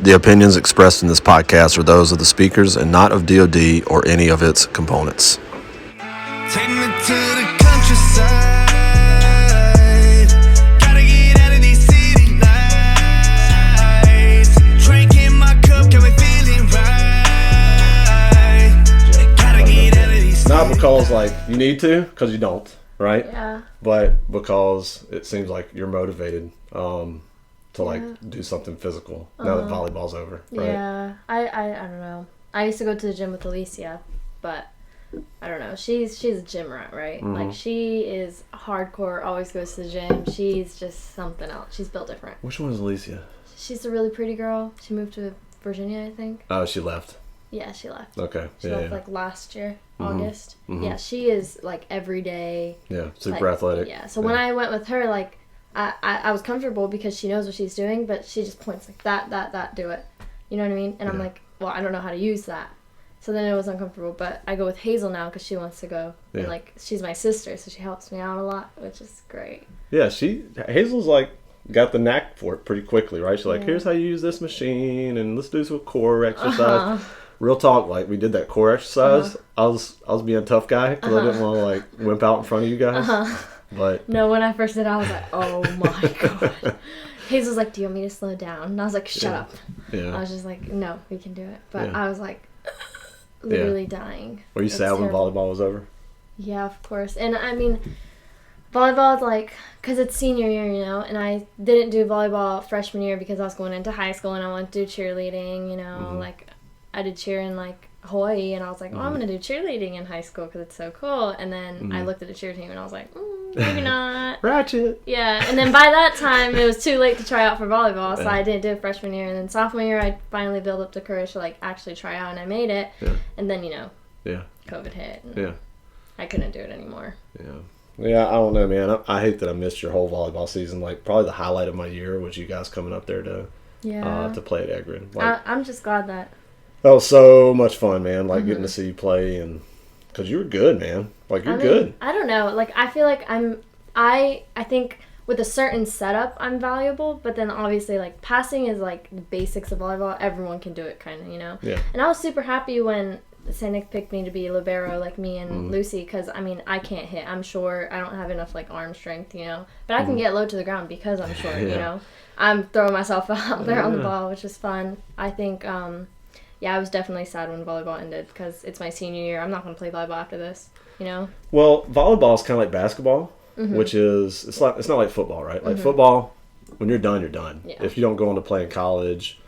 The opinions expressed in this podcast are those of the speakers and not of DoD or any of its components. Take me to the countryside. Gotta get out of these city lights. Drink in my cup, got me feeling right. Gotta get out of these Not because like you need to, because you don't, right? Yeah. But because it seems like you're motivated to like do something physical now that volleyball's over, right? Yeah. I don't know. I used to go to the gym with Alicia, but I don't know. She's a gym rat, right? Mm-hmm. Like she is hardcore, always goes to the gym. She's just something else. She's built different. Which one is Alicia? She's a really pretty girl. She moved to Virginia, I think. Oh, she left. Yeah, she left. Okay. She left like last year, August. Mm-hmm. Yeah, she is like every day. Yeah, super like, athletic. Yeah. So when I went with her, like I was comfortable because she knows what she's doing, but she just points like that, do it. You know what I mean? And I'm like, well, I don't know how to use that. So then it was uncomfortable, but I go with Hazel now because she wants to go. Yeah. And like she's my sister, so she helps me out a lot, which is great. Yeah, Hazel's like got the knack for it pretty quickly, right? She's like, here's how you use this machine, and let's do some core exercise. Real talk, like we did that core exercise. I was being a tough guy because I didn't want to like wimp out in front of you guys. But no, when I first did it, I was like, oh my god. Hazel's like, do you want me to slow down? And I was like, shut up. Yeah. I was just like, no, we can do it. But Yeah. I was like, literally dying. Were you It's sad when terrible. volleyball was over? Yeah, of course. And I mean, volleyball is like, because it's senior year, you know, and I didn't do volleyball freshman year because I was going into high school and I wanted to do cheerleading, you know, like I did cheer in like Hawaii and I was like, oh, I'm going to do cheerleading in high school because it's so cool. And then I looked at the cheer team and I was like, maybe not. Ratchet. Yeah, and then by that time, it was too late to try out for volleyball, so I didn't do it freshman year. And then sophomore year, I finally built up the courage to, like, actually try out, and I made it. Yeah. And then, you know, Yeah. COVID hit. And Yeah. I couldn't do it anymore. Yeah. Yeah, I don't know, man. I hate that I missed your whole volleyball season. Like, probably the highlight of my year was you guys coming up there to play at Egrin. Like, I'm just glad that... that was so much fun, man. Like, getting to see you play, and... because you were good, man. Like, you're good. I don't know. Like, I feel like I think with a certain setup, I'm valuable, but then obviously, like, passing is, like, the basics of volleyball. Everyone can do it, kind of, you know? Yeah. And I was super happy when St. Nick picked me to be libero, like me and Lucy, because, I mean, I can't hit. I'm short. I don't have enough, like, arm strength, you know? But I can get low to the ground because I'm short, you know? I'm throwing myself out there on the ball, which is fun. I think, yeah, I was definitely sad when volleyball ended because it's my senior year. I'm not going to play volleyball after this, you know? Well, volleyball is kind of like basketball, which is it's not like football, right? Like football, when you're done, you're done. Yeah. If you don't go on to play in college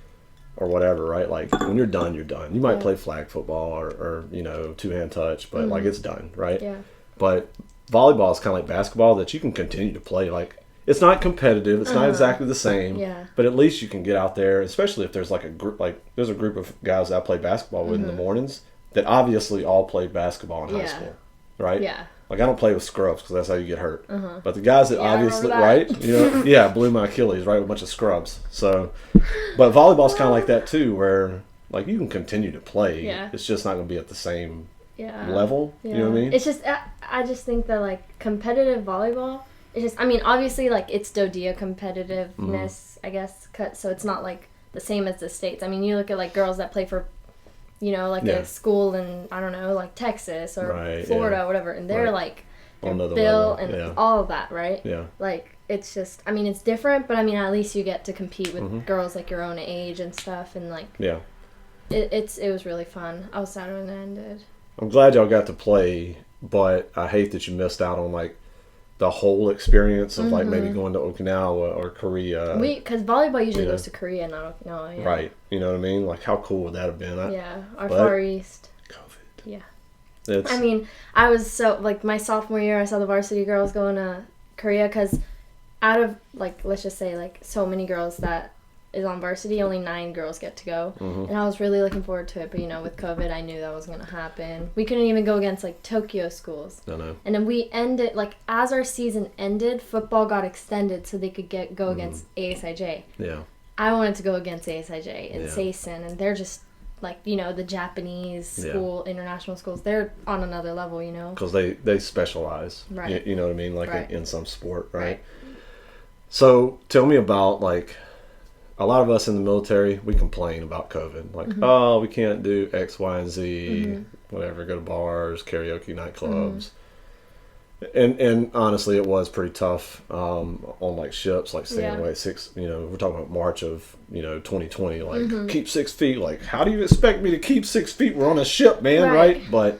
or whatever, right? Like when you're done, you're done. You might play flag football or you know, two-hand touch, but like it's done, right? Yeah. But volleyball is kind of like basketball that you can continue to play. Like it's not competitive, it's not exactly the same, but at least you can get out there, especially if there's like a group, like there's a group of guys that I play basketball with in the mornings that obviously all played basketball in high school, right? Yeah. Like I don't play with scrubs because that's how you get hurt. But the guys that I obviously, remember that. right? You know, blew my Achilles, right? With a bunch of scrubs. So, but volleyball's kind of like that too, where like you can continue to play. Yeah. It's just not going to be at the same Yeah. level. Yeah. You know what I mean? It's just, I just think that, like, competitive volleyball, it's just, I mean, obviously, like, it's DoDEA competitiveness, I guess, so it's not, like, the same as the States. I mean, you look at, like, girls that play for, you know, like a school in, I don't know, like Texas or Florida or whatever, and they're, like, they're built and all of that, right? Yeah. Like, it's just, I mean, it's different, but, I mean, at least you get to compete with girls, like, your own age and stuff, and, like, it was really fun. I was sad when it ended. I'm glad y'all got to play, but I hate that you missed out on, like, the whole experience of, like, maybe going to Okinawa or Korea. Because volleyball usually goes to Korea, not Okinawa. Yeah. Right. You know what I mean? Like, how cool would that have been? Our Far East. COVID. Yeah. I mean, I was so, like, my sophomore year, I saw the varsity girls going to Korea because out of, like, let's just say, like, so many girls that is on varsity, only 9 girls get to go. And I was really looking forward to it, but, you know, with COVID, I knew that wasn't going to happen. We couldn't even go against, like, Tokyo schools. No. And then we ended, like, as our season ended, football got extended so they could go against ASIJ. Yeah. I wanted to go against ASIJ in Seisen, and they're just, like, you know, the Japanese school, international schools, they're on another level, you know? Because they specialize. Right. You know what I mean? Like, in some sport, right? So, tell me about, like, a lot of us in the military, we complain about COVID. Like, oh, we can't do X, Y, and Z, whatever, go to bars, karaoke, nightclubs. And honestly, it was pretty tough on like ships, like staying away at 6. We're talking about March of 2020. Like keep 6 feet. Like, how do you expect me to keep 6 feet? We're on a ship, man, right? But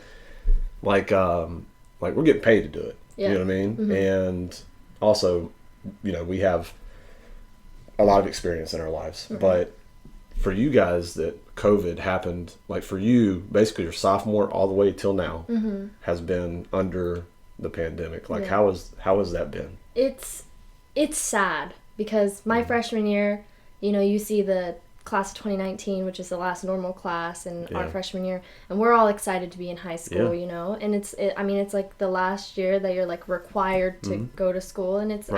like we're getting paid to do it. You know what I mean? And also, we have a lot of experience in our lives. But for you guys, that COVID happened, like for you, basically your sophomore all the way till now has been under the pandemic. Like how has that been? It's sad because my freshman year, you see the class of 2019, which is the last normal class, and our freshman year, and we're all excited to be in high school, and it's like the last year that you're like required to go to school, and it's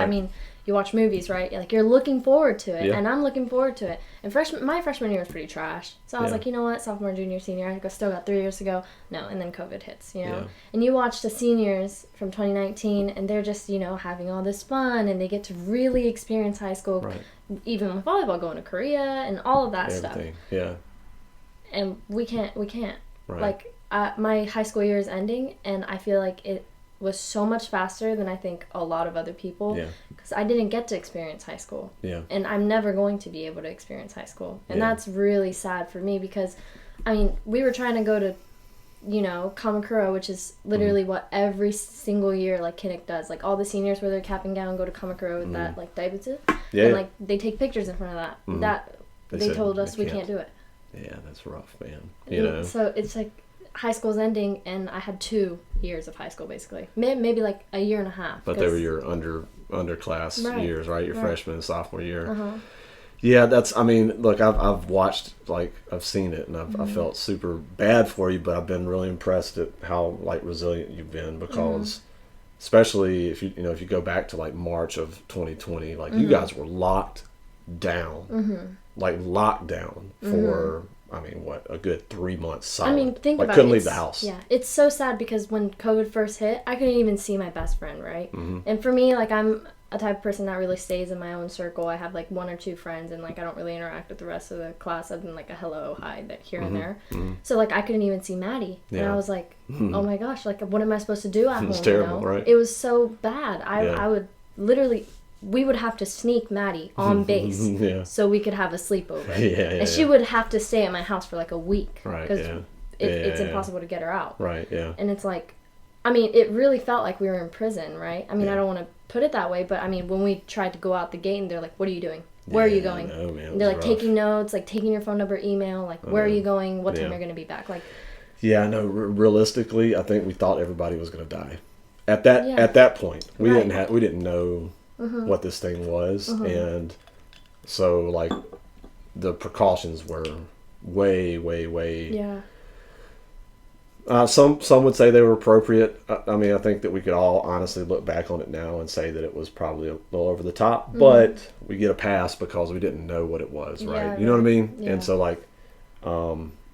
you watch movies, right? Like you're looking forward to it, and I'm looking forward to it. And my freshman year was pretty trash, so I was like, you know what, sophomore, junior, senior, I still got 3 years to go. No, and then COVID hits, and you watch the seniors from 2019, and they're just having all this fun, and they get to really experience high school, even with volleyball, going to Korea and all of that stuff. Yeah. And we can't. Right. Like my high school year is ending, and I feel like it was so much faster than I think a lot of other people, because I didn't get to experience high school, and I'm never going to be able to experience high school, and that's really sad for me, because we were trying to go to Kamakura, which is literally what every single year like Kinnick does, like all the seniors wear their cap and gown, go to Kamakura with that like daibutsu, and like they take pictures in front of that. That they told us we can't do it. Yeah, that's rough, man. So it's like high school's ending, and I had 2 years of high school basically, maybe like a year and a half. But they were your underclass years, right? Your freshman and sophomore year. Yeah, look, I've watched, like, I've seen it, and I've felt super bad for you, but I've been really impressed at how like resilient you've been, because especially if you go back to like March of 2020, like you guys were locked down, like locked down for a good 3 months solid. Think about it. Couldn't leave the house. Yeah, it's so sad, because when COVID first hit, I couldn't even see my best friend, right? And for me, like, I'm a type of person that really stays in my own circle. I have like 1 or 2 friends, and like I don't really interact with the rest of the class other than like a hello, hi, that here and there. So like I couldn't even see Maddie, and I was like, oh my gosh, like what am I supposed to do at home? It's terrible, right? It was so bad. I would literally, we would have to sneak Maddie on base so we could have a sleepover. And she would have to stay at my house for like a week, because it's impossible to get her out. Right. Yeah. And it's like, it really felt like we were in prison, right? I don't want to put it that way, but when we tried to go out the gate, and they're like, what are you doing? Where are you going? No, man, and they're like taking notes, like taking your phone number, email, like where are you going? What time are you going to be back? Like, realistically, I think we thought everybody was going to die at that point. We didn't know what this thing was, and so like the precautions were way some would say they were appropriate. I think that we could all honestly look back on it now and say that it was probably a little over the top, but we get a pass because we didn't know what it was, right? You know what I mean? Yeah. And so like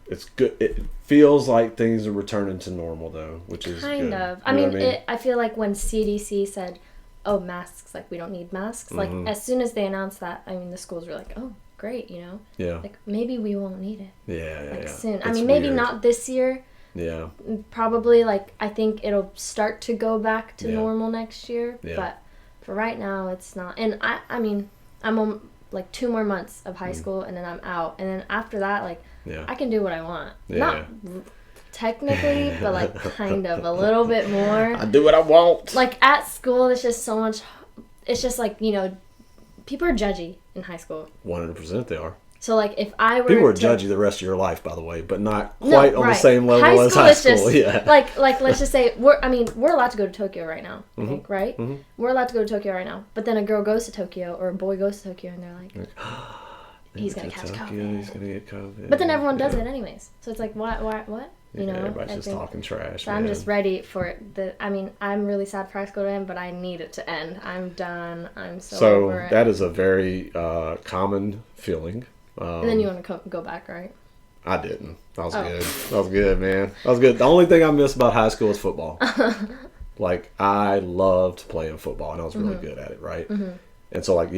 it's good. It feels like things are returning to normal though, which is kind good. Of. I feel like when CDC said, oh, masks, like we don't need masks, like as soon as they announced that, the schools were like, oh, great, like maybe we won't need it. Soon. It's maybe weird. Not this year. Yeah. Probably, like, I think it'll start to go back to normal next year. Yeah. But for right now, it's not. And I'm on, like, 2 more months of high school, and then I'm out. And then after that, like, I can do what I want. Yeah. Not technically, but, like, kind of. A little bit more. I do what I want. Like, at school, it's just so much. It's just, like, people are judgy in high school. 100% they are. So, like, if I were people are judgy the rest of your life, by the way, but not quite on the same level as high school. Just, like, let's just say we're allowed to go to Tokyo right now, I think, right? We're allowed to go to Tokyo right now. But then a girl goes to Tokyo, or a boy goes to Tokyo, and they're like, he's gonna catch COVID. He's gonna get COVID. But then everyone does it anyways. So it's like, what? Everybody's just talking trash. So I'm just ready for it. I'm really sad for high school to end, but I need it to end. I'm done. I'm so over it. That is a very common feeling. And then you want to go back, right? I didn't. That was good. That was good, man. That was good. The only thing I miss about high school is football. Like, I loved playing football, and I was really good at it, right? And so, like,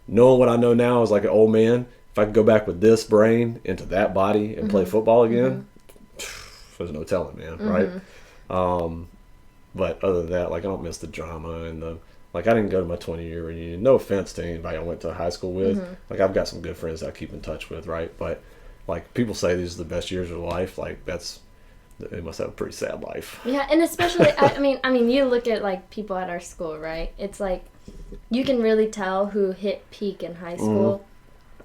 knowing what I know now as, like, an old man, if I could go back with this brain into that body and play football again, there's no telling, man, right? But other than that, like, I don't miss the drama and the, like, I didn't go to my 20-year reunion. No offense to anybody I went to high school with. Like, I've got some good friends that I keep in touch with, right? But, like, people say these are the best years of life. Like, they must have a pretty sad life. Yeah, and especially, I mean, you look at, like, people at our school, right? It's like, you can really tell who hit peak in high school.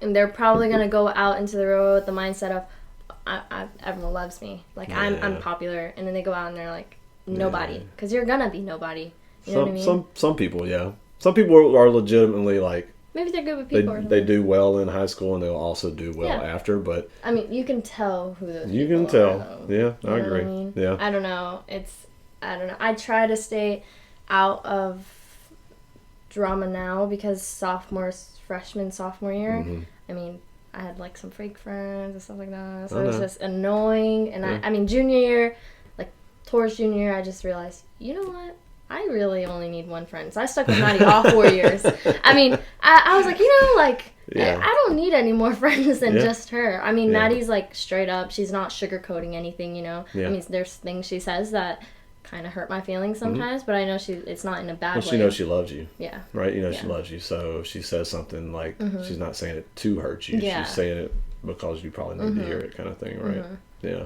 And they're probably going to go out into the road with the mindset of, everyone loves me. Like, I'm popular. And then they go out and they're like, nobody. Because you're going to be nobody. You know what I mean? Some people, yeah. Some people are legitimately, like, maybe they're good with people. They do well in high school, and they'll also do well after. But I mean, you can tell who those you people can tell. Are, Yeah, I agree. I mean? Yeah. I don't know. I don't know. I try to stay out of drama now because sophomore year. I mean, I had like some fake friends and stuff like that, so it was just annoying. And I mean, junior year, like towards junior year, I just realized, you know what? I really only need one friend. So I stuck with Maddie all 4 years. I mean, I was like, you know, like, I don't need any more friends than just her. I mean, Maddie's, like, straight up. She's not sugarcoating anything, you know. I mean, there's things she says that kind of hurt my feelings sometimes, but I know it's not in a bad way. She knows she loves you. Yeah. Right? You know she loves you. So if she says something, like, she's not saying it to hurt you. Yeah. She's saying it because you probably need to hear it, kind of thing, right? Yeah.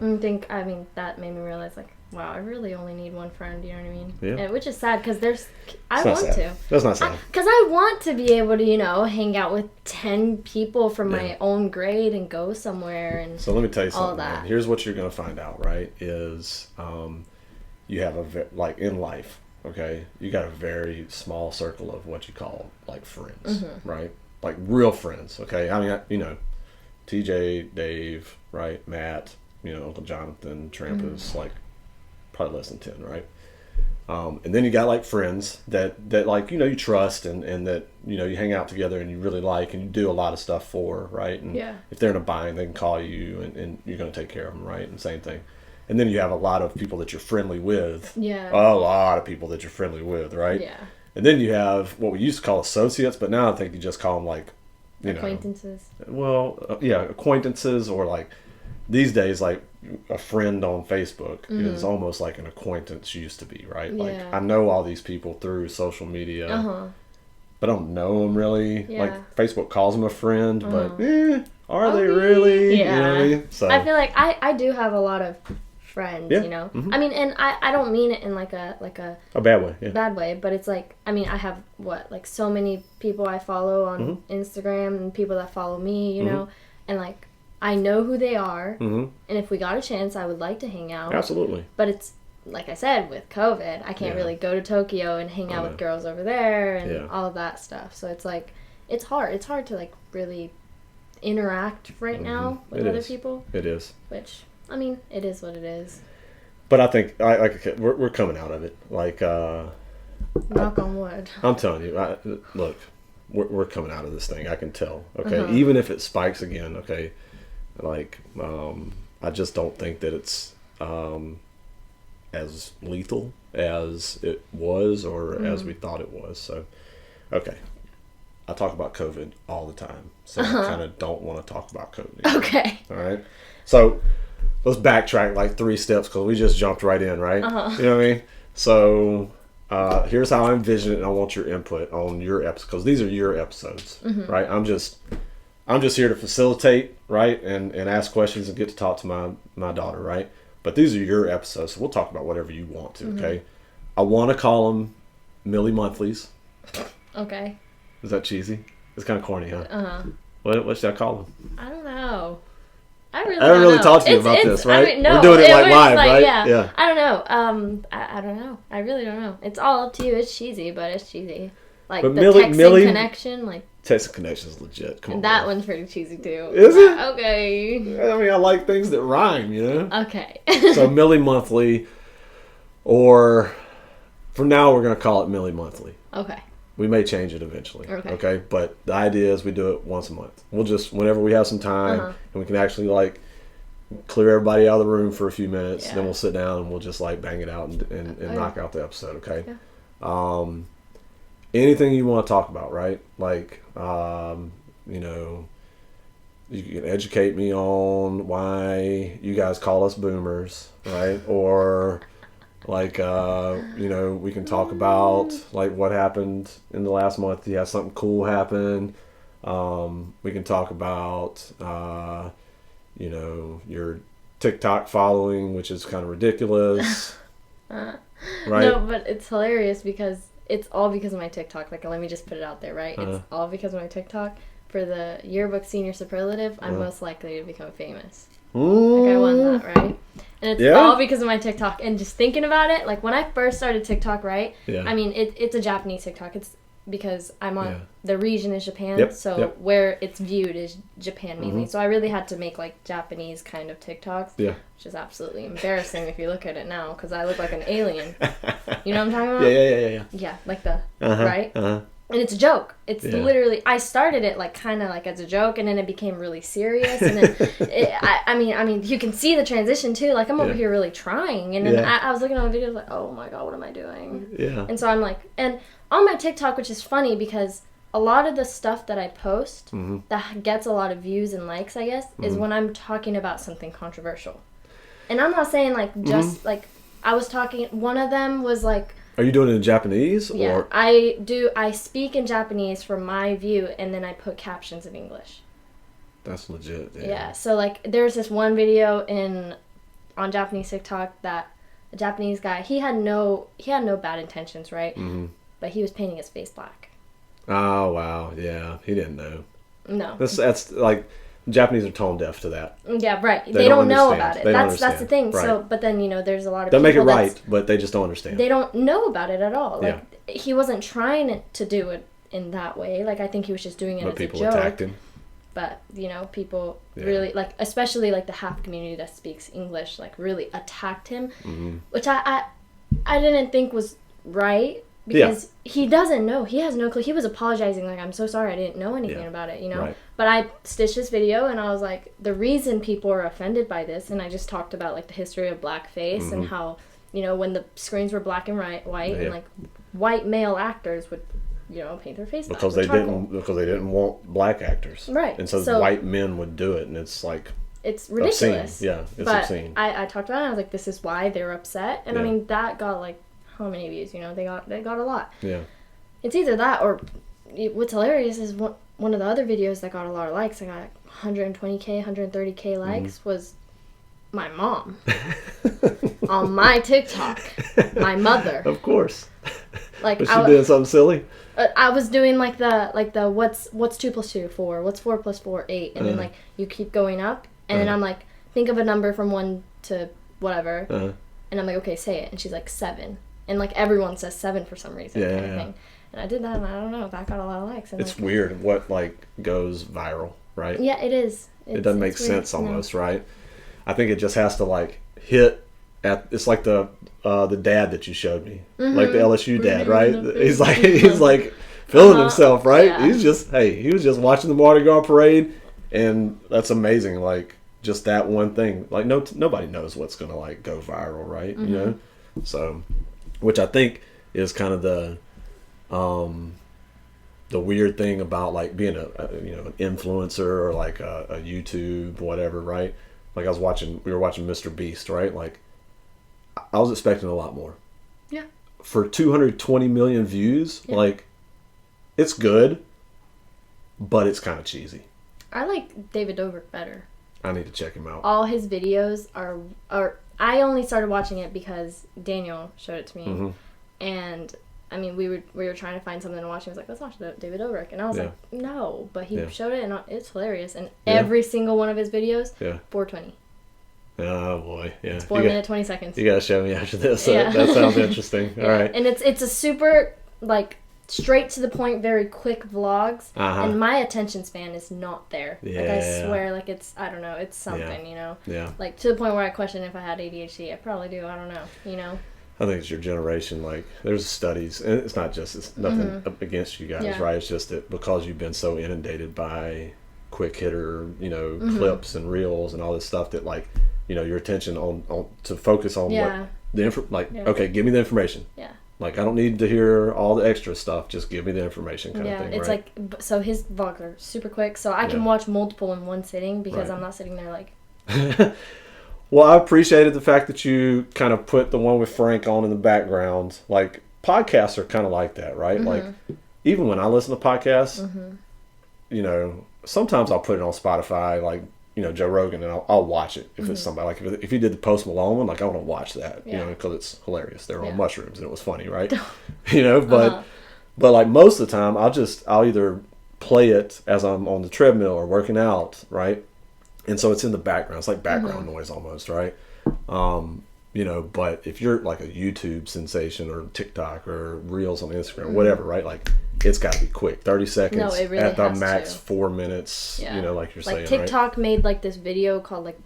I mean, that made me realize, like, wow, I really only need one friend, you know what I mean? Yeah. Which is sad, because I want to. That's not sad. Because I want to be able to, you know, hang out with 10 people from my own grade and go somewhere and so let me tell you something, that. Man. Here's what you're going to find out, right, is you have like, in life, okay, you got a very small circle of what you call, like, friends, right? Like, real friends, okay? I mean, you know, TJ, Dave, right, Matt, you know, Uncle Jonathan, Trampus, like, probably less than 10, right? And then you got, like, friends that like, you know, you trust and that, you know, you hang out together and you really like and you do a lot of stuff for, right? And if they're in a bind, they can call you and you're going to take care of them, right? And same thing. And then you have a lot of people that you're friendly with. Yeah. A lot of people that you're friendly with, right? Yeah. And then you have what we used to call associates, but now I think you just call them, like, you acquaintances. Acquaintances, or, like, these days, like, a friend on Facebook is almost like an acquaintance used to be, right? Yeah. Like, I know all these people through social media, but I don't know them really. Yeah. Like, Facebook calls them a friend, but are they really? Yeah. You know what I mean? So I feel like I do have a lot of friends, you know? I mean, and I don't mean it in like a bad way, bad way, but it's like, I mean, I have like so many people I follow on Instagram and people that follow me, you know, and like, I know who they are, and if we got a chance, I would like to hang out. Absolutely. But it's, like I said, with COVID, I can't really go to Tokyo and hang out with girls over there and all of that stuff. So it's like, it's hard. It's hard to, like, really interact right now with other people. It is. Which, I mean, it is what it is. But I think, we're coming out of it. Like, knock on wood. I'm telling you, look, we're coming out of this thing. I can tell, okay? Even if it spikes again, okay? Like, I just don't think that it's as lethal as it was or as we thought it was. So, okay. I talk about COVID all the time. So I kind of don't want to talk about COVID anymore. Okay. All right. So let's backtrack like 3 steps because we just jumped right in, right? You know what I mean? So here's how I envision it, and I want your input on your episodes because these are your episodes, right? I'm just here to facilitate, right, and ask questions and get to talk to my daughter, right? But these are your episodes, so we'll talk about whatever you want to, okay? I want to call them Millie Monthlies. Okay. Is that cheesy? It's kind of corny, huh? What should I call them? I don't know. I haven't really talked to you about this, right? I mean, no, we're doing it like live, right? Yeah. I don't know. I don't know. I really don't know. It's all up to you. It's cheesy, but it's cheesy. Like, but the texting connection, like... Texting connection is legit. Come on. That one's pretty cheesy, too. Is it? Okay. I mean, I like things that rhyme, you know? Okay. So, Millie Monthly, or... For now, we're going to call it Millie Monthly. Okay. We may change it eventually. Okay. But the idea is we do it once a month. We'll just, whenever we have some time, and we can actually, like, clear everybody out of the room for a few minutes, then we'll sit down and we'll just, like, bang it out and knock out the episode, okay? Yeah. Anything you want to talk about, right? Like, you know, you can educate me on why you guys call us boomers, right? Or like we can talk about like what happened in the last month. You had something cool happen. We can talk about your TikTok following, which is kind of ridiculous. Right? No, but it's hilarious because it's all because of my TikTok. Like, let me just put it out there, right? It's all because of my TikTok. For the yearbook senior superlative, I'm most likely to become famous. Like, I won that, right? And it's all because of my TikTok. And just thinking about it, like, when I first started TikTok, right? Yeah. I mean, it's a Japanese TikTok. It's because I'm on the region is Japan, where it's viewed is Japan mainly. So I really had to make like Japanese kind of TikToks, which is absolutely embarrassing if you look at it now because I look like an alien. You know what I'm talking about? Yeah. Yeah, like the right. And it's a joke. It's literally, I started it like kind of like as a joke, and then it became really serious. And then, I mean, you can see the transition too. Like, I'm over here really trying. And then I was looking at the videos like, oh my God, what am I doing? Yeah. And so I'm like, and on my TikTok, which is funny because a lot of the stuff that I post that gets a lot of views and likes, I guess, is when I'm talking about something controversial. And I'm not saying like just like, I was talking, one of them was like, are you doing it in Japanese? Yeah, or? I speak in Japanese from my view, and then I put captions in English. That's legit. Yeah, so like there's this one video on Japanese TikTok that a Japanese guy, he had no bad intentions, right? But he was painting his face black. Oh wow, yeah, he didn't know. No. That's like Japanese are tone deaf to that. Yeah, right. They don't know about it. That's the thing. Right. So, but then there's a lot of people make it right, but they just don't understand. They don't know about it at all. Like he wasn't trying to do it in that way. Like I think he was just doing it as a joke. But people attacked him. But people really like, especially like the half community that speaks English, like really attacked him, which I didn't think was right. Because he doesn't know. He has no clue. He was apologizing like, I'm so sorry, I didn't know anything about it, Right. But I stitched this video and I was like, the reason people are offended by this, and I just talked about like the history of blackface and how, when the screens were black and white and like white male actors would, paint their face because they didn't want black actors. Right. And so white men would do it, and it's like it's ridiculous. Obscene. Yeah, it's obscene. I talked about it and I was like, this is why they're upset. And I mean that got like how many views? They got a lot. Yeah. It's either that or what's hilarious is one of the other videos that got a lot of likes. I got 120K, 130K likes was my mom on my TikTok. My mother. Of course. Like was she doing something silly? I was doing like the what's 2 plus 2 4, what's 4 plus 4 8, and then like you keep going up, and then I'm like, think of a number from 1 to whatever, and I'm like, okay, say it, and she's like 7. And, like, everyone says 7 for some reason. Kind of thing. And I did that, and I don't know. That got a lot of likes. And it's weird what, like, goes viral, right? Yeah, it is. It doesn't make sense almost, right? I think it just has to, like, hit at... It's like the dad that you showed me. Like the LSU dad, right? He's like feeling himself, right? Yeah. He was just watching the Mardi Gras parade, and that's amazing. Like, just that one thing. Like, nobody knows what's going to, like, go viral, right? So... Which I think is kind of the weird thing about like being an influencer or like a YouTube whatever, right? Like we were watching Mr. Beast, right? Like I was expecting a lot more. Yeah. For 220 million views, like it's good, but it's kind of cheesy. I like David Dobrik better. I need to check him out. All his videos are I only started watching it because Daniel showed it to me, and I mean we were trying to find something to watch. He was like, "Let's watch David Dobrik," and I was like, "No," but he showed it, and it's hilarious. And every single one of his videos, 420. Oh boy, yeah. It's 4 minutes 20 seconds. You gotta show me after this. That sounds interesting. All right, and it's a super like straight to the point, very quick vlogs, and my attention span is not there. Like I swear, like it's it's something, like to the point where I question if I had ADHD. I probably do. I don't know, I think it's your generation. Like there's studies, and it's nothing against you guys, right? It's just that because you've been so inundated by quick hitter, clips and reels and all this stuff that like, your attention on to focus on what the okay, give me the information. Yeah. Like, I don't need to hear all the extra stuff. Just give me the information kind of thing, it's right? like, so his vlogs are super quick, so I can watch multiple in one sitting because I'm not sitting there like... Well, I appreciated the fact that you kind of put the one with Frank on in the background. Like, podcasts are kind of like that, right? Like, even when I listen to podcasts, you know, sometimes I'll put it on Spotify, like, you know, Joe Rogan, and I'll watch it if it's somebody. Like, if he did the Post Malone one, like, I want to watch that, you know, because it's hilarious. They're on mushrooms, and it was funny, right? You know, but like, most of the time, I'll either play it as I'm on the treadmill or working out, right? And so it's in the background. It's like background noise almost, right? You know, but if you're like a YouTube sensation or TikTok or Reels on Instagram, whatever, right? Like, it's got to be quick. 30 seconds. No, it really at the has max, to. 4 minutes, you know, like you're saying, like TikTok made like this video called like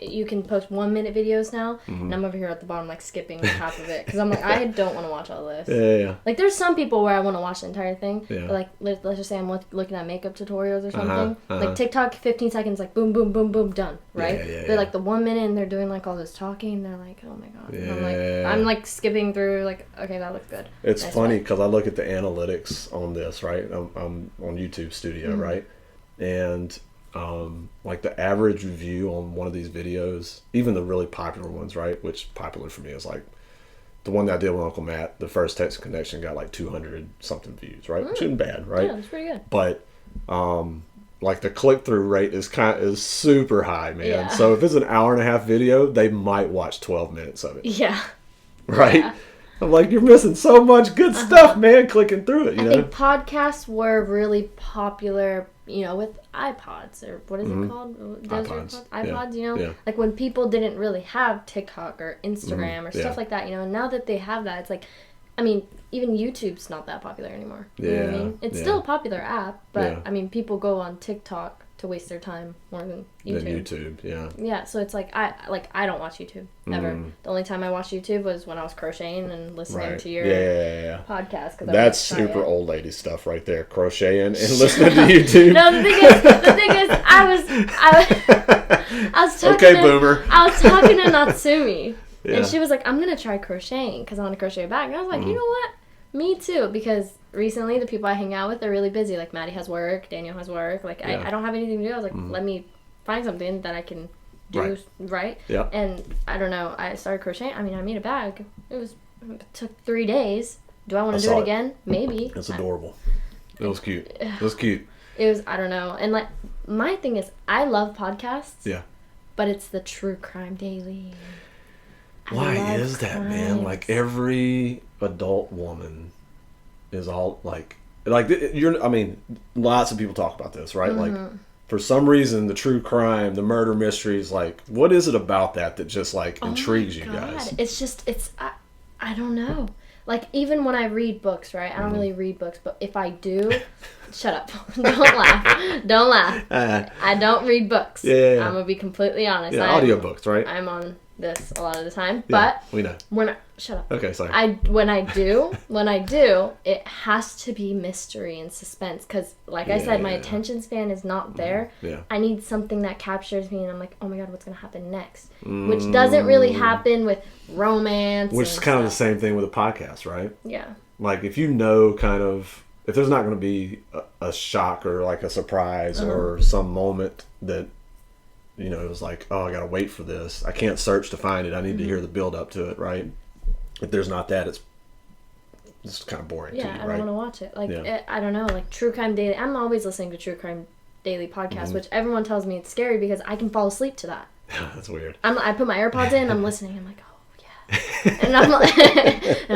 you can post 1 minute videos now, and I'm over here at the bottom like skipping half of it because I'm like, I don't want to watch all this. Yeah. Like, there's some people where I want to watch the entire thing, Yeah. but like let's just say I'm looking at makeup tutorials or something. Like, TikTok, 15 seconds, like boom, boom, boom, boom, done, right? They're like the 1 minute and they're doing like all this talking, and they're like, oh my god. And I'm like skipping through, like, okay, that looks good. It's funny because I look at the analytics on this, right? I'm on YouTube Studio, right? And like, the average view on one of these videos, even the really popular ones, right? Which popular for me is like the one that I did with Uncle Matt, the first text connection, got like 200 something views, right? Which isn't bad, right? Yeah, it's pretty good. But like, the click-through rate is super high, man. Yeah. So if it's an hour and a half video, they might watch 12 minutes of it. Yeah. Right? Yeah. I'm like, you're missing so much good stuff, man, clicking through it, I think podcasts were really popular, you know, with iPods, or what is it called? iPods, you know? Yeah. Like, when people didn't really have TikTok or Instagram or stuff like that, you know, and now that they have that, it's like, I mean, even YouTube's not that popular anymore. You know what I mean? It's still a popular app, but, I mean, people go on TikTok to waste their time more than YouTube. Yeah, so it's like, I don't watch YouTube, ever. The only time I watched YouTube was when I was crocheting and listening to your podcast. That's super old lady stuff right there, crocheting and listening to YouTube. No, the thing is, I was talking boomer. I was talking to Natsumi, and she was like, I'm going to try crocheting because I want to crochet a bag. And I was like, you know what? Me too, because recently the people I hang out with are really busy. Like, Maddie has work, Daniel has work. Like, I don't have anything to do. I was like, let me find something that I can do, right? Yeah. And I don't know. I started crocheting. I mean, I made a bag. It took 3 days. Do I want to do it again? Maybe. It's adorable. It was cute. It was cute. It was, I don't know. And like, my thing is, I love podcasts. Yeah. But it's the True Crime Daily. Why is that, man? Like, every adult woman is all like you're. I mean, lots of people talk about this, right? Like, for some reason, the true crime, the murder mysteries, like, what is it about that just like intrigues you guys? It's just, I don't know. Like, even when I read books, right? I don't really read books, but if I do, shut up. Don't laugh. I don't read books. Yeah. I'm gonna be completely honest. Yeah, audiobooks, right? I'm on this a lot of the time, yeah, but we know. Shut up. Okay, sorry. When I do, it has to be mystery and suspense, because, like I said, my attention span is not there. Yeah. I need something that captures me, and I'm like, oh my god, what's gonna happen next? Which doesn't really happen with romance. Which is kind of the same thing with a podcast, right? Yeah. Like, if you know, kind of, if there's not going to be a shock or like a surprise or some moment that, you know, it was like, oh, I got to wait for this. I can't search to find it. I need to hear the build up to it, right? If there's not that, it's kind of boring to you, right? Yeah, I don't want to watch it. Like, I don't know, like True Crime Daily. I'm always listening to True Crime Daily podcast, which everyone tells me it's scary because I can fall asleep to that. That's weird. I put my AirPods in, I'm listening, I'm like, oh, yeah. And I'm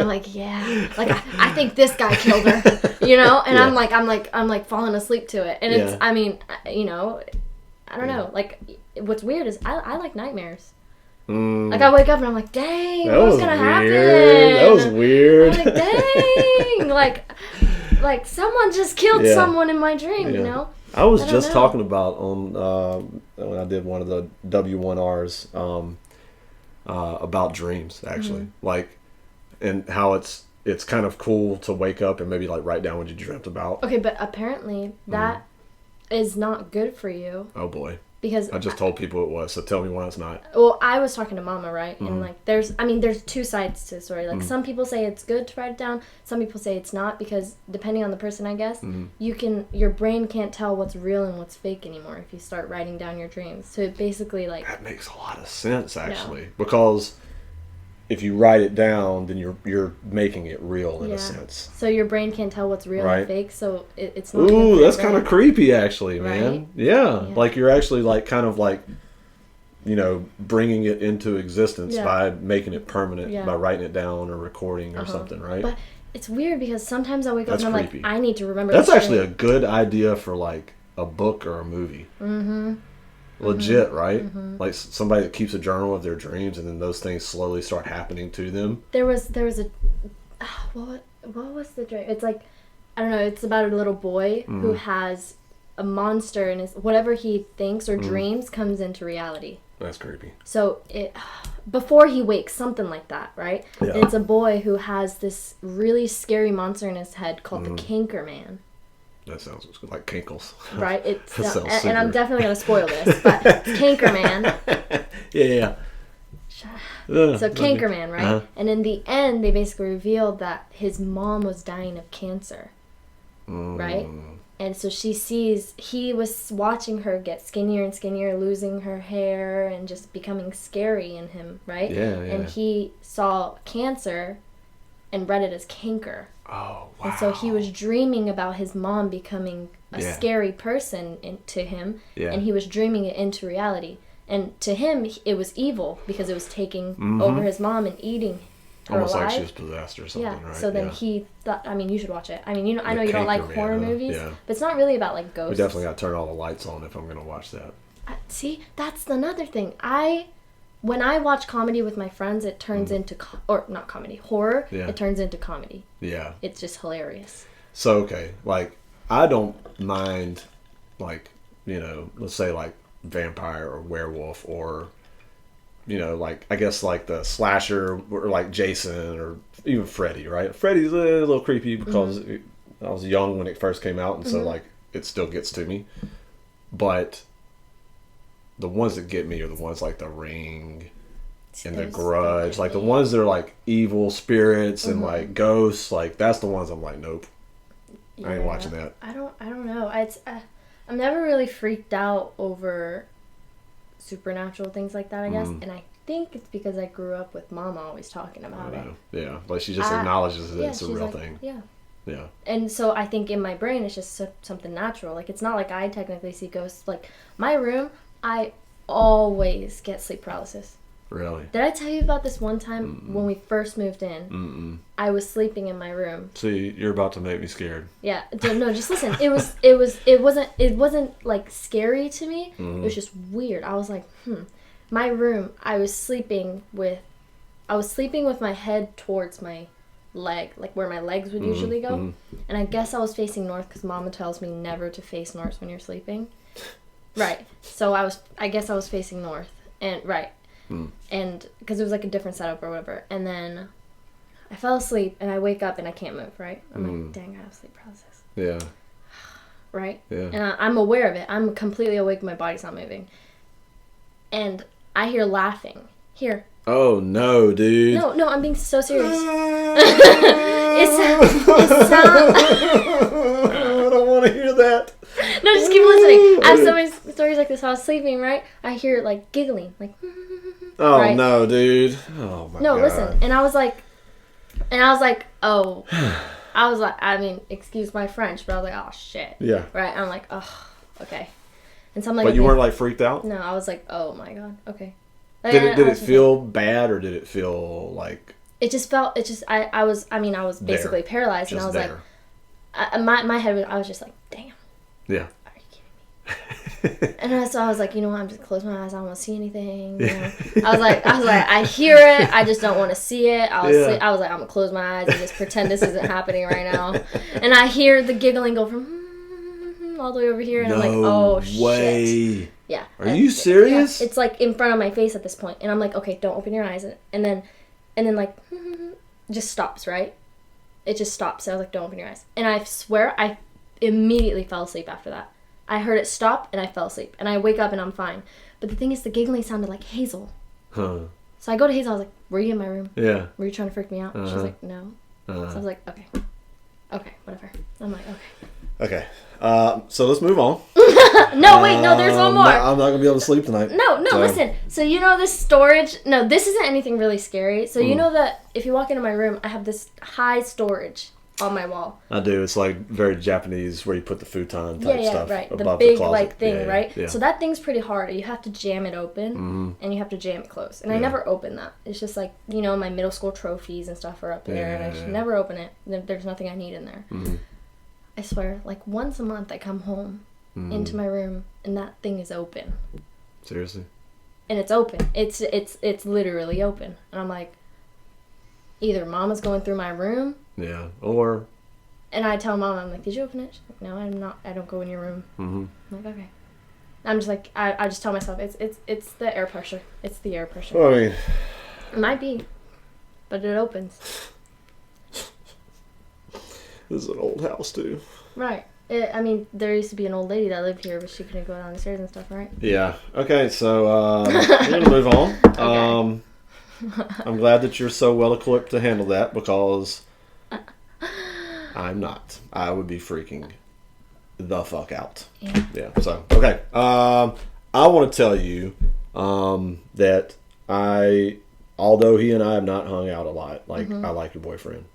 like, yeah. Like, I think this guy killed her, you know? And I'm like falling asleep to it. And it's, I mean, you know, I don't know. Like, what's weird is I like nightmares. Like, I wake up and I'm like, dang, what's gonna happen? That was weird. I'm like, dang, like someone just killed someone in my dream, you know? I was just talking about when I did one of the W1Rs about dreams, actually, like, and how it's kind of cool to wake up and maybe like write down what you dreamt about. Okay, but apparently that is not good for you. Oh boy. Because I just told people it was, so tell me why it's not. Well, I was talking to Mama, right? And like, there's two sides to the story. Like, some people say it's good to write it down. Some people say it's not, because depending on the person, I guess, your brain can't tell what's real and what's fake anymore if you start writing down your dreams. So it basically, like, that makes a lot of sense, actually, because if you write it down, then you're making it real in a sense. So your brain can't tell what's real and fake, so it's not. Ooh, that's kind of creepy, actually, man. Right? Yeah, like you're actually like kind of like, bringing it into existence by making it permanent by writing it down or recording or something, right? But it's weird because sometimes I wake up and I'm creepy. like, I need to remember. That's actually a good idea for like a book or a movie. Mm-hmm. Legit, right? Mm-hmm. Like somebody that keeps a journal of their dreams, and then those things slowly start happening to them. There was a what was the dream? It's like, I don't know. It's about a little boy who has a monster, and whatever he thinks or dreams comes into reality. That's creepy. So before he wakes, something like that, right? Yeah. And it's a boy who has this really scary monster in his head called the Canker Man. That sounds like Kinkles. Right? And I'm definitely going to spoil this, but Canker Man. Yeah. So Canker Man, right? Uh-huh. And in the end, they basically revealed that his mom was dying of cancer. Right? And so he was watching her get skinnier and skinnier, losing her hair and just becoming scary in him, right? Yeah. And he saw cancer and read it as canker. Oh, wow. And so he was dreaming about his mom becoming a scary person to him, and he was dreaming it into reality. And to him, it was evil because it was taking over his mom and eating her almost alive. Like she was possessed or something, right? So then he thought, you should watch it. I know you don't like horror movies, but it's not really about like ghosts. We definitely got to turn all the lights on if I'm going to watch that. See, that's another thing. When I watch comedy with my friends, it turns into or not comedy, horror. Yeah. It turns into comedy. Yeah. It's just hilarious. So okay, like I don't mind, like let's say like vampire or werewolf or like I guess like the slasher or like Jason or even Freddy, right? Freddy's a little creepy because I was young when it first came out, and so like it still gets to me, but the ones that get me are the ones like The Ring and The Grudge. Like the ones that are like evil spirits and like ghosts. Like that's the ones I'm like, nope. Yeah, I ain't watching that. I don't know. I'm never really freaked out over supernatural things like that, I guess. And I think it's because I grew up with Mama always talking about it. Yeah. Like she just acknowledges that it's a real thing. Yeah. Yeah. And so I think in my brain it's just something natural. Like it's not like I technically see ghosts. Like my room, I always get sleep paralysis. Really? Did I tell you about this one time when we first moved in? I was sleeping in my room. See, you're about to make me scared. Yeah. No, just listen. It wasn't like scary to me. It was just weird. I was like, My room, I was sleeping with my head towards my leg, like where my legs would usually go. And I guess I was facing north because Mama tells me never to face north when you're sleeping. Right. So I guess I was facing north. And right. And because it was like a different setup or whatever. And then I fell asleep and I wake up and I can't move, right? I'm like, dang, I have sleep paralysis. Yeah. Right? Yeah. And I'm aware of it. I'm completely awake. My body's not moving. And I hear laughing. Here. Oh, no, dude. No, I'm being so serious. I don't want to hear that. No, just keep listening. I have so many stories like this. I was sleeping, right? I hear like giggling, like. Oh right? no, dude! Oh my God. No, listen. And I was like, oh, excuse my French, but I was like, oh shit. Yeah. Right. I'm like, oh, okay. And so I'm like. But you weren't like freaked out? No, I was like, oh my God, okay. Did it feel bad or did it feel like? It just felt. I was basically paralyzed, just and I was like, my head. I was just like, damn. Yeah. Are you kidding me? And so I was like, I'm just close my eyes. I don't want to see anything. I was like, I hear it. I just don't want to see it. I was like, I'm gonna close my eyes and just pretend this isn't happening right now. And I hear the giggling go from all the way over here, and I'm like, oh way. Shit. Yeah. Are you serious? Yeah, it's like in front of my face at this point, and I'm like, okay, don't open your eyes, and then like, just stops, right? It just stops. So I was like, don't open your eyes, and I swear I immediately fell asleep after that. I heard it stop, and I fell asleep. And I wake up, and I'm fine. But the thing is, the giggling sounded like Hazel. Huh. So I go to Hazel. I was like, "Were you in my room? Yeah. Were you trying to freak me out?" She's like, "No." So I was like, "Okay, whatever." I'm like, "Okay." So let's move on. No, wait, no. There's one more. I'm not gonna be able to sleep tonight. No, listen. So you know this storage. No, this isn't anything really scary. So you know that if you walk into my room, I have this high storage on my wall. I do. It's like very Japanese, where you put the futon type stuff right. above The big closet. like thing, right? Yeah. So that thing's pretty hard. You have to jam it open, and you have to jam it closed. And I never open that. It's just like, you know, my middle school trophies and stuff are up there, and I should never open it. There's nothing I need in there. I swear, like once a month I come home into my room, and that thing is open. Seriously? And it's open. It's literally open. And I'm like, either Mama's going through my room. Yeah. Or. And I tell Mama, I'm like, "Did you open it?" She's like, "No, I'm not. I don't go in your room." I'm like, "Okay." I'm just like, I just tell myself it's the air pressure. It's the air pressure. Well, I mean, it might be, but it opens. This is an old house too. Right. I mean, there used to be an old lady that lived here, but she couldn't go down the stairs and stuff, right? Yeah. Okay, so we're gonna move on. Okay. I'm glad that you're so well equipped to handle that, because I'm not. I would be freaking the fuck out. Yeah. So okay. I want to tell you that although he and I have not hung out a lot, like I like your boyfriend.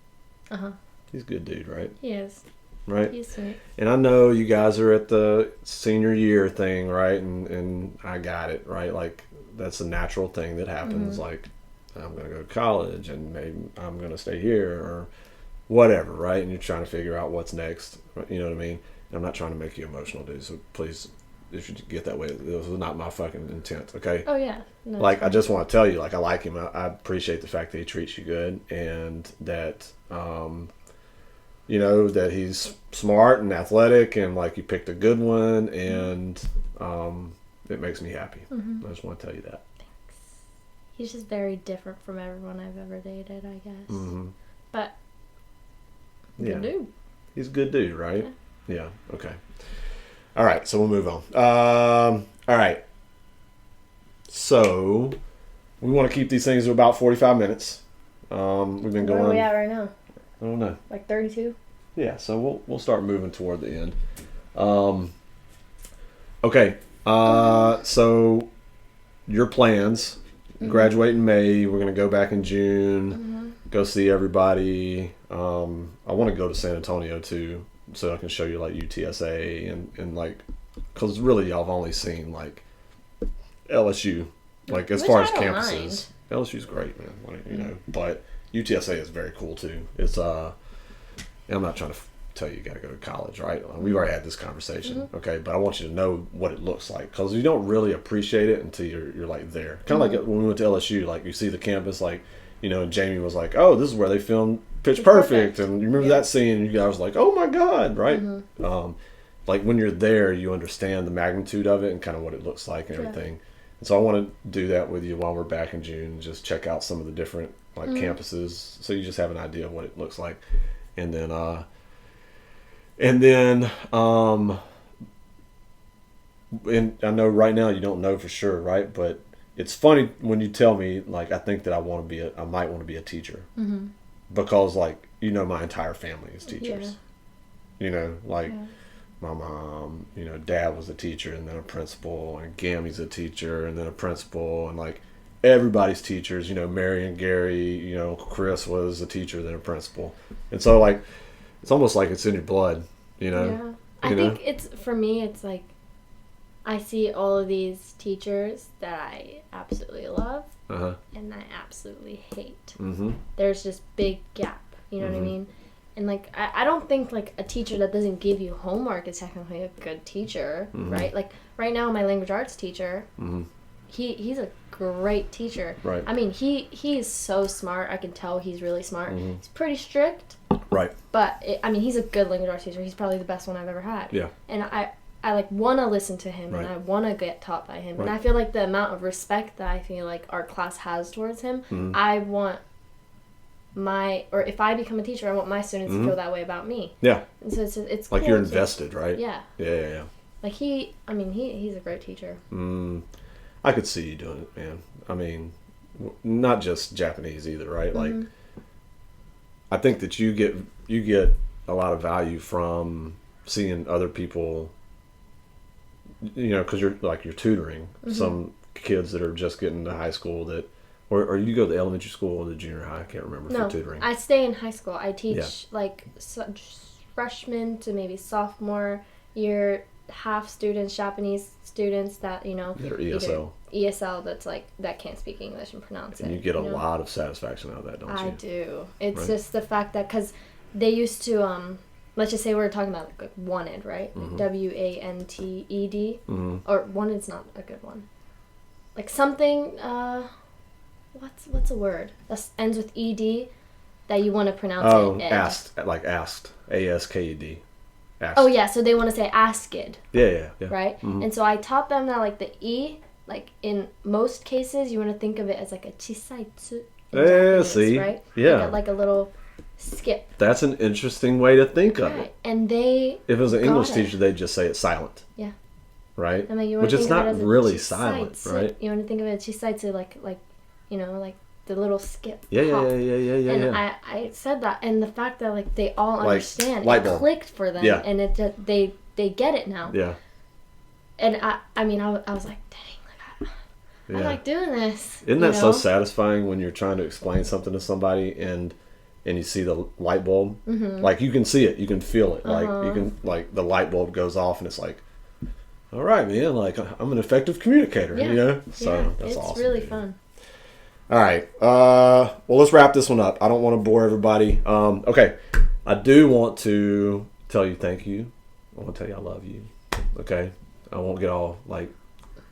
He's a good dude, right? He is. Right? He's sweet. And I know you guys are at the senior year thing, right? And I got it, right? Like, that's a natural thing that happens. Like, I'm going to go to college, and maybe I'm going to stay here, or whatever, right? And you're trying to figure out what's next. You know what I mean? And I'm not trying to make you emotional, dude. So please, if you get that way, this was not my fucking intent, okay? Oh, yeah. No, like, I just want to tell you, like, I like him. I appreciate the fact that he treats you good, and that, you know, that he's smart and athletic, and like you picked a good one, and it makes me happy. I just want to tell you that. Thanks. He's just very different from everyone I've ever dated, I guess. But good dude. He's a good dude, right? Yeah. Okay. All right. So we'll move on. All right. So we want to keep these things to about 45 minutes. We've been going. Where are we at right now? I don't know. Like 32? Yeah, so we'll start moving toward the end. Okay, so your plans: graduate in May. We're gonna go back in June. Go see everybody. I want to go to San Antonio too, so I can show you like UTSA and like, because really I've only seen like LSU, like as far as campuses. LSU's great, man. Like, you know, but UTSA is very cool too. It's I'm not trying to tell you got to go to college, right? We've already had this conversation, okay? But I want you to know what it looks like, because you don't really appreciate it until you're like there. Kind of like when we went to LSU, like you see the campus, like, you know, and Jamie was like, "Oh, this is where they filmed Pitch Perfect," and you remember that scene, and you guys was like, "Oh my god," right? Like when you're there, you understand the magnitude of it and kind of what it looks like and everything. And so I want to do that with you while we're back in June, and just check out some of the different like campuses, so you just have an idea of what it looks like. And then and I know right now you don't know for sure, right? But it's funny when you tell me, like, I think that I might want to be a teacher, because, like, you know, my entire family is teachers. You know, like my mom, you know, dad was a teacher and then a principal, and Gammy's a teacher and then a principal, and like everybody's teachers. You know, Mary and Gary, you know, Chris was a teacher then a principal, and so like it's almost like it's in your blood, you know. I think it's, for me, it's like I see all of these teachers that I absolutely love and I absolutely hate. There's this big gap, you know what I mean? And like I don't think like a teacher that doesn't give you homework is technically a good teacher, right? Like right now my language arts teacher, he's a great teacher. Right. I mean, he is so smart. I can tell he's really smart. He's pretty strict. Right. But I mean, he's a good language arts teacher. He's probably the best one I've ever had. Yeah. And I like want to listen to him, and I want to get taught by him. And I feel like the amount of respect that I feel like our class has towards him, I want or if I become a teacher, I want my students to feel that way about me. Yeah. And so it's like you're invested, right? Yeah. Yeah. Like he's a great teacher. I could see you doing it, man. I mean, not just Japanese either, right? Mm-hmm. Like, I think that you get a lot of value from seeing other people, you know, because you're tutoring some kids that are just getting to high school or you go to the elementary school or the junior high. I can't remember for tutoring. I stay in high school. I teach freshman to maybe sophomore year, half students, Japanese students that, you know, they're ESL. ESL that's like that can't speak English and pronounce it. And you get a lot of satisfaction out of that, don't you? I do. It's just the fact that because they used to let's just say we're talking about like wanted, right? Like WANTED, or wanted's not a good one. Like something what's a word that ends with ed that you want to pronounce it? Asked, like asked, ASKED. Asked. Oh yeah, so they want to say asked. Yeah. Right? And so I taught them that like the E, like in most cases you want to think of it as like a chisaitsu. Yeah, see? Right? Yeah. Like a little skip. That's an interesting way to think of it. And if it was an English teacher, they'd just say it's silent. Yeah. Right? I mean, which it's not really silent, right? You want to think of it chisaitsu like you know, like the little skip. Yeah. And I said that, and the fact that like they all understand, it clicked for them, and they get it now. Yeah. And I mean I was like, dang, like I like doing this. Isn't that so satisfying when you're trying to explain something to somebody and you see the light bulb? Like you can see it, you can feel it, like you can like the light bulb goes off, and it's like, all right, man, like I'm an effective communicator, you know. So that's awesome. It's really fun. All right. Well, let's wrap this one up. I don't want to bore everybody. Okay. I do want to tell you thank you. I want to tell you I love you. Okay. I won't get all like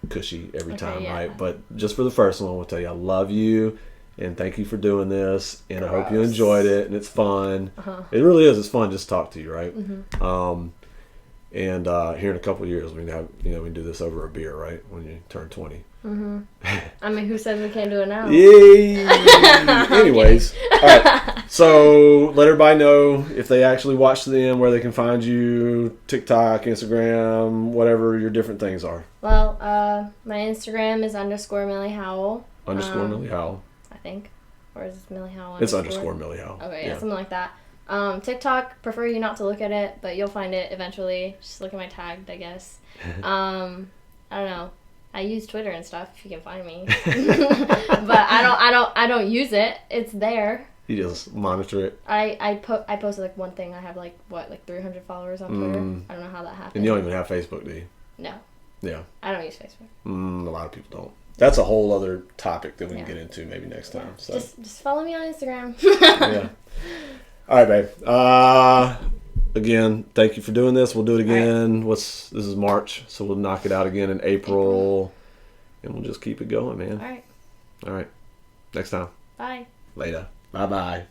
cushy every time, right? But just for the first one, I want to tell you I love you and thank you for doing this. And I hope you enjoyed it and it's fun. It really is. It's fun just to talk to you, right? And here in a couple of years, we can do this over a beer, right? When you turn 20. I mean, who says we can't do it now? Yay! Anyways, all right. So let everybody know if they actually watch to the end where they can find you, TikTok, Instagram, whatever your different things are. Well, my Instagram is _Millie Howell. _Millie Howell. I think. Or is it Millie Howell? It's _Millie Howell. Okay, yeah, something like that. TikTok, prefer you not to look at it, but you'll find it eventually. Just look at my tag, I guess. I don't know. I use Twitter and stuff if you can find me. But I don't use it. It's there. You just monitor it. I posted like one thing. I have like 300 followers on Twitter. I don't know how that happened. And you don't even have Facebook, do you? No. Yeah. I don't use Facebook. A lot of people don't. That's a whole other topic that we can get into maybe next time. So just follow me on Instagram. Yeah. All right, babe. Again, thank you for doing this. We'll do it again. Right. This is March, so we'll knock it out again in April. And we'll just keep it going, man. All right. All right. Next time. Bye. Later. Bye-bye.